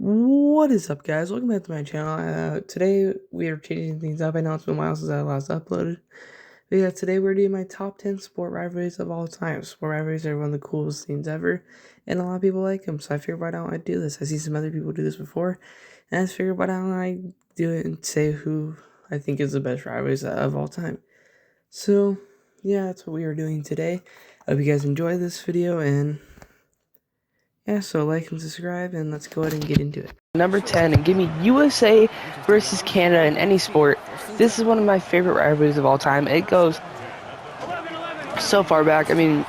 What is up, guys? Welcome back to my channel. Today we are changing things up. I know it's been a while since I last uploaded. But yeah, today we're doing my top 10 sport rivalries of all time. Sport rivalries are one of the coolest things ever, and a lot of people like them. So I figured, why don't I do this? I see some other people do this before, and I just figured, why don't I do it and say who I think is the best rivalries of all time. So yeah, that's what we are doing today. I hope you guys enjoy this video, and yeah, so like and subscribe, and let's go ahead and get into it. Number 10, and give me USA versus Canada in any sport. This is one of my favorite rivalries of all time. It goes so far back. I mean,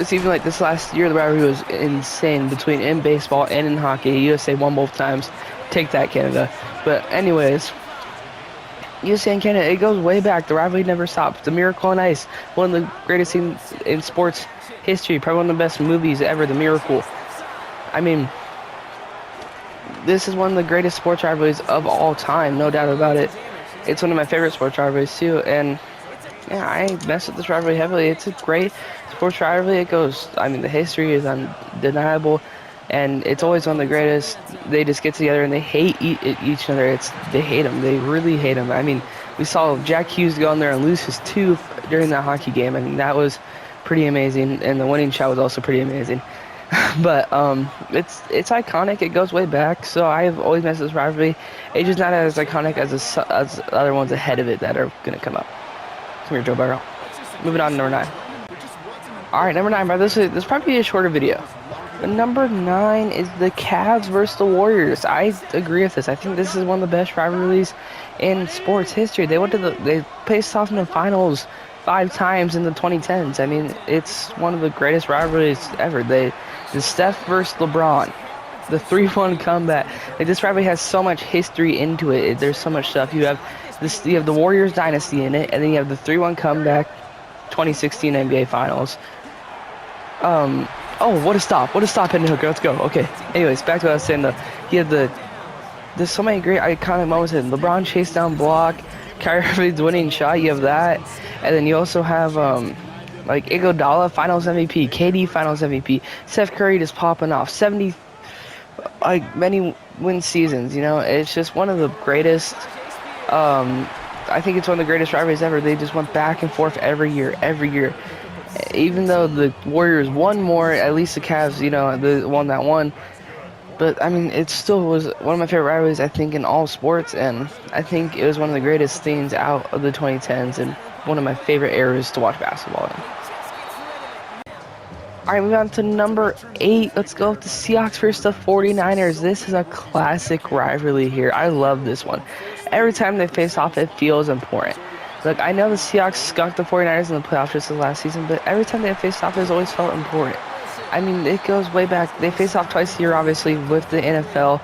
it's even like this last year, the rivalry was insane between in baseball and in hockey. USA won both times. Take that, Canada. But anyways, USA and Canada, it goes way back. The rivalry never stops. The Miracle on Ice, one of the greatest things in sports history. Probably one of the best movies ever, The Miracle. I mean, this is one of the greatest sports rivalries of all time, no doubt about it. It's one of my favorite sports rivalries too, and yeah, I mess with this rivalry heavily. It's a great sports rivalry. It goes, I mean, the history is undeniable, and it's always one of the greatest. They just get together and they hate each other. They hate them. They really hate them. I mean, we saw Jack Hughes go in there and lose his tooth during that hockey game. I mean, that was pretty amazing, and the winning shot was also pretty amazing. But it's iconic. It goes way back. So I've always messed with this rivalry. It's just not as iconic as the other ones ahead of it that are gonna come up. Come here, Joe Burrow. Moving on to number 9. All right, number 9, bro. This probably be a shorter video. But number 9 is the Cavs versus the Warriors. I agree with this. I think this is one of the best rivalries in sports history. They faced off in the finals 5 times in the 2010s. I mean, it's one of the greatest rivalries ever. The Steph versus LeBron, the 3-1 comeback. Like, this rivalry has so much history into it. There's so much stuff. You have the Warriors dynasty in it, and then you have the 3-1 comeback, 2016 NBA Finals. Oh, what a stop! What a stop, Hendon Hooker. Let's go. Okay. Anyways, back to what I was saying. There's so many great iconic moments in LeBron chase down block, Kyrie Irving's winning shot. You have that, and then you also have like Iguodala Finals MVP, KD Finals MVP, Steph Curry just popping off, 70 many win seasons. You know, it's just one of the greatest. I think it's one of the greatest rivalries ever. They just went back and forth every year. Even though the Warriors won more, at least the Cavs, you know, the one that won. But I mean, it still was one of my favorite rivalries, I think, in all sports, and I think it was one of the greatest things out of the 2010s and one of my favorite eras to watch basketball in. Alright, moving on to number 8. Let's go with the Seahawks versus the 49ers. This is a classic rivalry here. I love this one. Every time they face off, it feels important. Look, I know the Seahawks skunked the 49ers in the playoffs just last season, but every time they faced off, it's always felt important. I mean, it goes way back. They face off twice a year, obviously, with the NFL,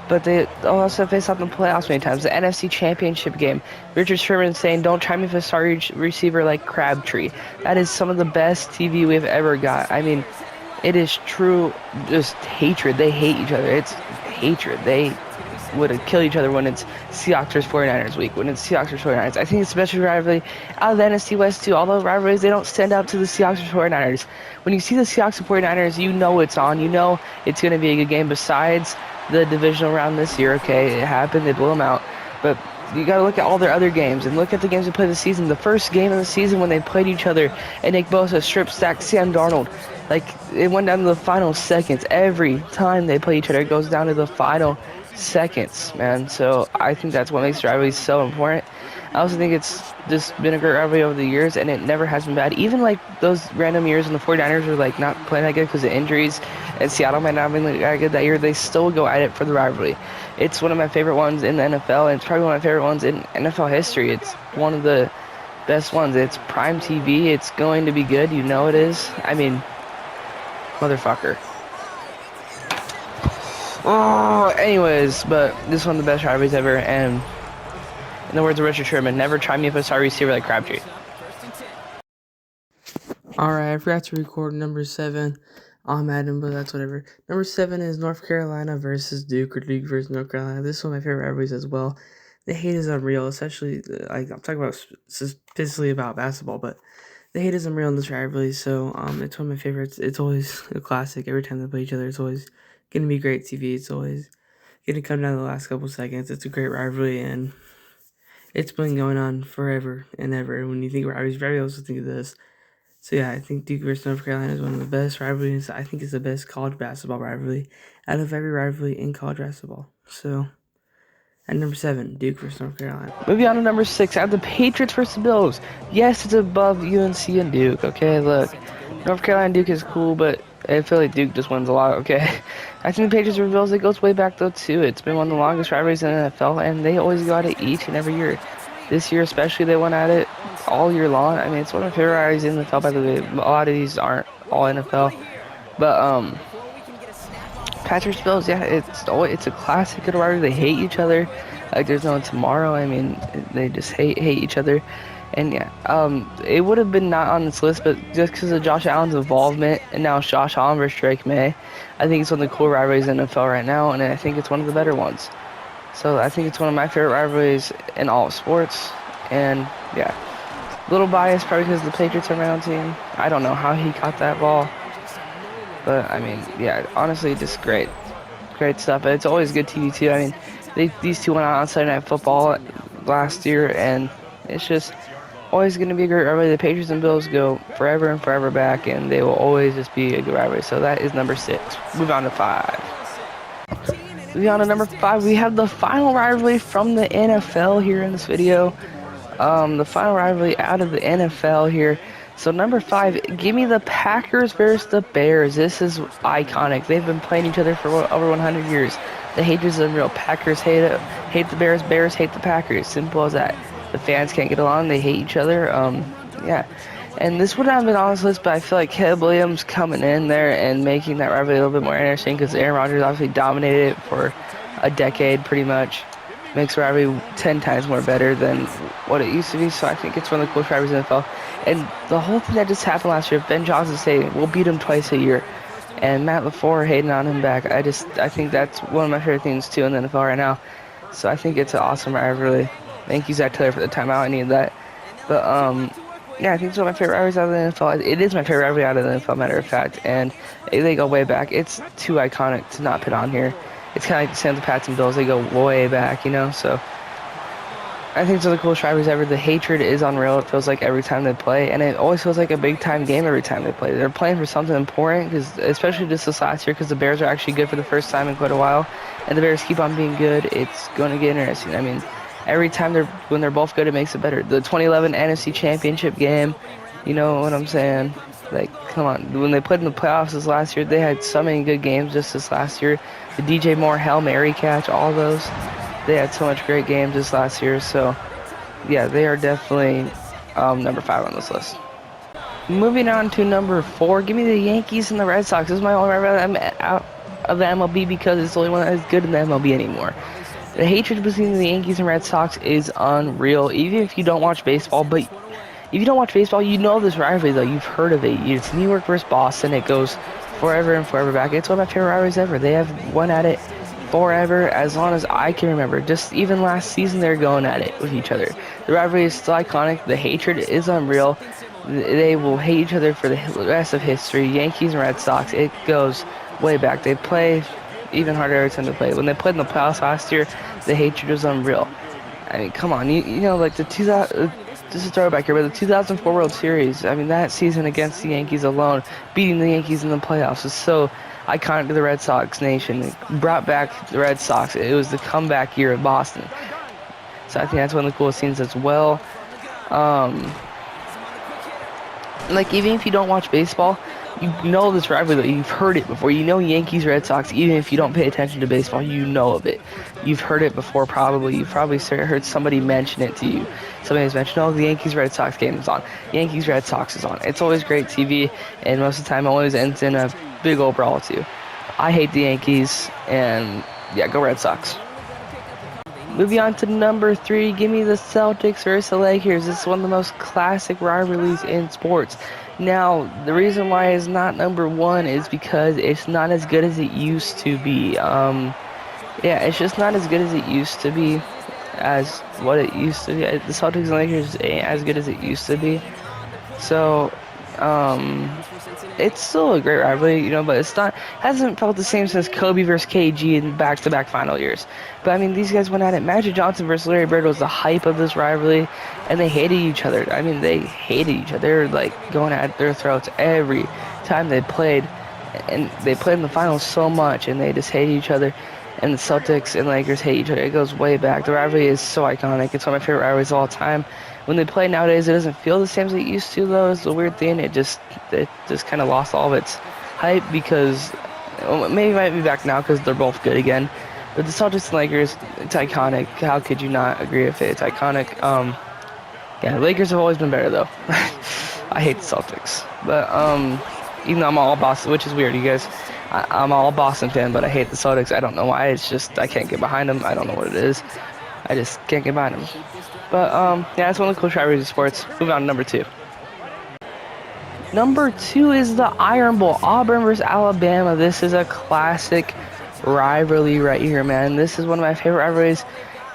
but they also face off in the playoffs many times. The NFC Championship game, Richard Sherman saying, "Don't try me with a sorry receiver like Crabtree." That is some of the best TV we've ever got. I mean, it is true, just hatred. They hate each other. It's hatred. They would kill each other when it's Seahawks versus 49ers week, when it's Seahawks versus 49ers. I think it's the best rivalry out of the NFC West too. All those rivalries, they don't stand out to the Seahawks versus 49ers. When you see the Seahawks and 49ers, you know it's on. You know it's going to be a good game. Besides the divisional round this year, okay, it happened. They blew them out. But you got to look at all their other games and look at the games they played this season. The first game of the season when they played each other and Nick Bosa strip stacked Sam Darnold. Like, it went down to the final seconds. Every time they play each other, it goes down to the final seconds, man. So I think that's what makes rivalries so important. I also think it's just been a great rivalry over the years, and it never has been bad. Even like those random years when the 49ers were like not playing that good because of injuries, and Seattle might not have been that good that year, they still go at it for the rivalry. It's one of my favorite ones in the NFL, and it's probably one of my favorite ones in NFL history. It's one of the best ones. It's prime TV. It's going to be good. You know it is. I mean, motherfucker. Oh, anyways, but this is one of the best rivalries ever, and in the words of Richard Sherman, never try me if a sorry receiver like Crabtree. Alright, I forgot to record number 7 on Madden, but that's whatever. Number 7 is North Carolina versus Duke, or Duke versus North Carolina. This is one of my favorite rivalries as well. The hate is unreal, especially, I'm talking about specifically about basketball, but the hate is unreal in this rivalry, so it's one of my favorites. It's always a classic. Every time they play each other, it's always going to be great TV. It's always gonna come down to the last couple seconds. It's a great rivalry, and it's been going on forever and ever. When you think rivalries, very also think of this. So yeah, I think Duke versus North Carolina is one of the best rivalries. I think it's the best college basketball rivalry out of every rivalry in college basketball. So at number 7, Duke versus North Carolina. Moving on to number 6, I have the Patriots versus Bills. Yes, it's above UNC and Duke. Okay, look, North Carolina and Duke is cool, but I feel like Duke just wins a lot. Okay, I think the Patriots versus Bills, it goes way back though too. It's been one of the longest rivalries in the NFL, and they always go at it each and every year. This year especially, they went at it all year long. I mean, it's one of my favorite rivalries in the NFL. By the way, a lot of these aren't all NFL, but Patriots Bills, yeah, it's a classic good rivalry. They hate each other. Like there's no tomorrow. I mean, they just hate each other. And yeah, it would have been not on this list, but just because of Josh Allen's involvement, and now it's Josh Allen versus Drake May, I think it's one of the cool rivalries in the NFL right now, and I think it's one of the better ones. So I think it's one of my favorite rivalries in all of sports. And yeah, a little biased probably because the Patriots are my own team. I don't know how he caught that ball. But I mean, yeah, honestly, just great stuff. But it's always good TV too. I mean, these two went out on Sunday Night Football last year, and it's just always going to be a great rivalry. The Patriots and Bills go forever and forever back, and they will always just be a good rivalry. So that is number 6. Move on to 5. Moving on to number 5, we have the final rivalry from the NFL here in this video. The final rivalry out of the NFL here. So number 5, give me the Packers versus the Bears. This is iconic. They've been playing each other for over 100 years. The hatred is unreal. Packers hate the Bears. Bears hate the Packers. Simple as that. The fans can't get along. They hate each other. Yeah. And this would not have been on this list, but I feel like Caleb Williams coming in there and making that rivalry a little bit more interesting because Aaron Rodgers obviously dominated it for a decade pretty much. Makes the rivalry 10 times more better than what it used to be, so I think it's one of the coolest rivalries in the NFL. And the whole thing that just happened last year, Ben Johnson saying we'll beat him twice a year, and Matt LaFleur hating on him back. I think that's one of my favorite things too in the NFL right now. So I think it's an awesome rivalry. Thank you, Zach Taylor, for the timeout. I needed that. But yeah, I think it's one of my favorite rivalries out of the NFL. It is my favorite rivalry out of the NFL, matter of fact, and they go way back. It's too iconic to not put on here. It's kind of like the Santa Pats and Bills. They go way back, you know, so I think it's one of the coolest rivalries ever. The hatred is unreal. It feels like every time they play, and it always feels like a big-time game every time they play. They're playing for something important, because especially just this last year, because the Bears are actually good for the first time in quite a while, and the Bears keep on being good. It's going to get interesting. I mean, every time when they're both good, it makes it better. The 2011 NFC Championship game, you know what I'm saying? Like, come on. When they played in the playoffs this last year, they had so many good games just this last year. The DJ Moore Hail Mary catch, all those. They had so much great games this last year. So, yeah, they are definitely number 5 on this list. Moving on to number 4, give me the Yankees and the Red Sox. This is my only rivalry out of the MLB because it's the only one that is good in the MLB anymore. The hatred between the Yankees and Red Sox is unreal, even if you don't watch baseball. But if you don't watch baseball, you know this rivalry, though. You've heard of it. It's New York versus Boston. It goes forever and forever back. It's one of my favorite rivalries ever. They have won at it forever, as long as I can remember. Just even last season, they're going at it with each other. The rivalry is still iconic. The hatred is unreal. They will hate each other for the rest of history. Yankees and Red Sox, it goes way back. They play even harder every time they play. When they played in the playoffs last year, the hatred was unreal. I mean, come on. You know, like the 2000... Just a throwback here, but the 2004 World Series, I mean, that season against the Yankees alone, beating the Yankees in the playoffs was so iconic to the Red Sox nation. It brought back the Red Sox. It was the comeback year of Boston. So I think that's one of the coolest scenes as well. Like, even if you don't watch baseball, you know this rivalry. You've heard it before. You know Yankees, Red Sox. Even if you don't pay attention to baseball, you know of it. You've heard it before, probably. You've probably heard somebody mention it to you. Somebody's mentioned, oh, the Yankees, Red Sox game is on. Yankees, Red Sox is on. It's always great TV, and most of the time it always ends in a big old brawl, too. I hate the Yankees, and yeah, go Red Sox. Moving on to number 3, give me the Celtics versus the Lakers. This is one of the most classic rivalries in sports. Now, the reason why it's not number 1 is because it's not as good as it used to be. Yeah, it's just not as good as it used to be, as what it used to be. The Celtics and Lakers ain't as good as it used to be. So, it's still a great rivalry, you know, but it's not hasn't felt the same since Kobe versus KG in back-to-back final years. But I mean, these guys went at it. Magic Johnson versus Larry Bird was the hype of this rivalry, and they hated each other. I mean, they hated each other. They were like going at their throats every time they played, and they played in the finals so much, and they just hated each other. And the Celtics and Lakers hate each other. It goes way back. The rivalry is so iconic. It's one of my favorite rivalries of all time. When they play nowadays, it doesn't feel the same as it used to, though. It's the weird thing. It just kind of lost all of its hype because well, maybe it might be back now because they're both good again. But the Celtics and Lakers, it's iconic. How could you not agree with it? It's iconic. Yeah, the Lakers have always been better though. I hate the Celtics, but even though I'm all Boston, which is weird, you guys. I'm all Boston fan, but I hate the Celtics. I don't know why. It's just I can't get behind them. I don't know what it is. I just can't get behind them. But yeah, it's one of the cool rivalries of sports. Move on to number 2. Number 2 is the Iron Bowl, Auburn versus Alabama. This is a classic rivalry right here, man. This is one of my favorite rivalries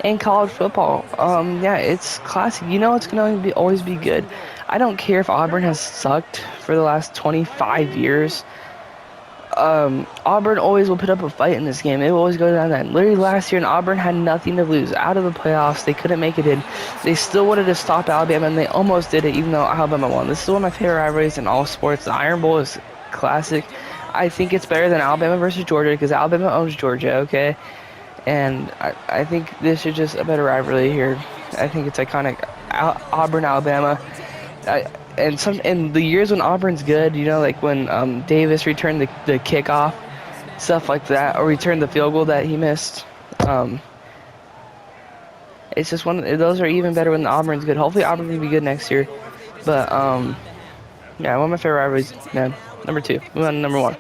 in college football. Yeah, it's classic. You know it's gonna always be good. I don't care if Auburn has sucked for the last 25 years. Auburn always will put up a fight in this game. It will always go down that. Literally last year, and Auburn had nothing to lose. Out of the playoffs, they couldn't make it in. They still wanted to stop Alabama, and they almost did it, even though Alabama won. This is one of my favorite rivalries in all sports. The Iron Bowl is classic. I think it's better than Alabama versus Georgia because Alabama owns Georgia, okay? And I think this is just a better rivalry here. I think it's iconic. Auburn, Alabama. And the years when Auburn's good, you know, like when Davis returned the kickoff, stuff like that, or returned the field goal that he missed. Um, it's just those are even better when Auburn's good. Hopefully Auburn can be good next year. But yeah, one of my favorite rivalries, man. Number 2. Move on to number 1.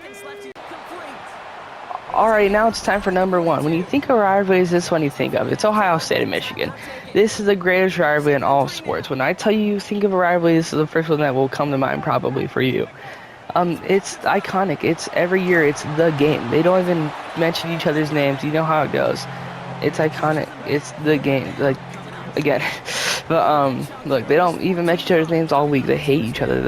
Alright, now it's time for number 1. When you think of rivalries, this one you think of. It's Ohio State and Michigan. This is the greatest rivalry in all sports. When I tell you think of a rivalry, this is the first one that will come to mind probably for you. It's iconic. It's every year. It's the game. They don't even mention each other's names. You know how it goes. It's iconic. It's the game. Like, again. But look, they don't even mention each other's names all week. They hate each other.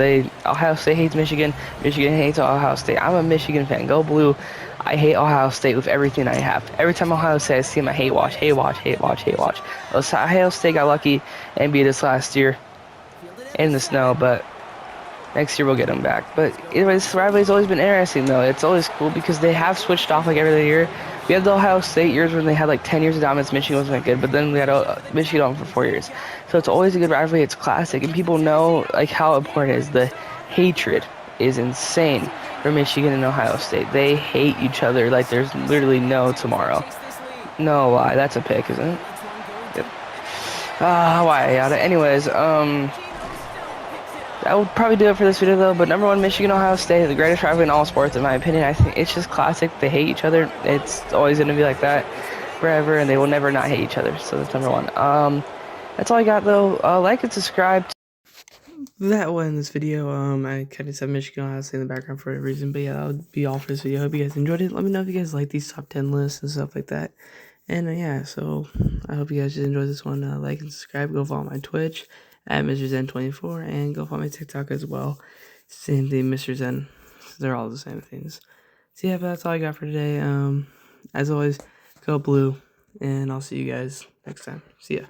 Ohio State hates Michigan. Michigan hates Ohio State. I'm a Michigan fan. Go blue. I hate Ohio State with everything I have. Every time Ohio State I see them, I hate watch, hate watch, hate watch, hate watch. Ohio State got lucky and beat us last year in the snow, but next year we'll get them back. But anyways, this rivalry's always been interesting though. It's always cool because they have switched off like every other year. We had the Ohio State years when they had like 10 years of dominance. Michigan wasn't that good, but then we had Michigan on for 4 years. So it's always a good rivalry. It's classic, and people know like how important it is. The hatred is insane for Michigan and Ohio State. They hate each other like there's literally no tomorrow. No lie, that's a pick, isn't it? Yep. Why? Anyways, that would probably do it for this video though. But number 1, Michigan, Ohio State, the greatest rivalry in all sports, in my opinion. I think it's just classic. They hate each other. It's always gonna be like that forever, and they will never not hate each other. So that's number 1. That's all I got though. Like and subscribe. That was in this video. I kind of said Michigan, Ohio State in the background for a reason, but yeah, that would be all for this video. I hope you guys enjoyed it. Let me know if you guys like these top 10 lists and stuff like that. And yeah, so I hope you guys just enjoyed this one. Like and subscribe. Go follow my Twitch at Mr. Zen24, and go follow my TikTok as well. Same thing, Mr. Zen. They're all the same things. So yeah, but that's all I got for today. As always, go blue, and I'll see you guys next time. See ya.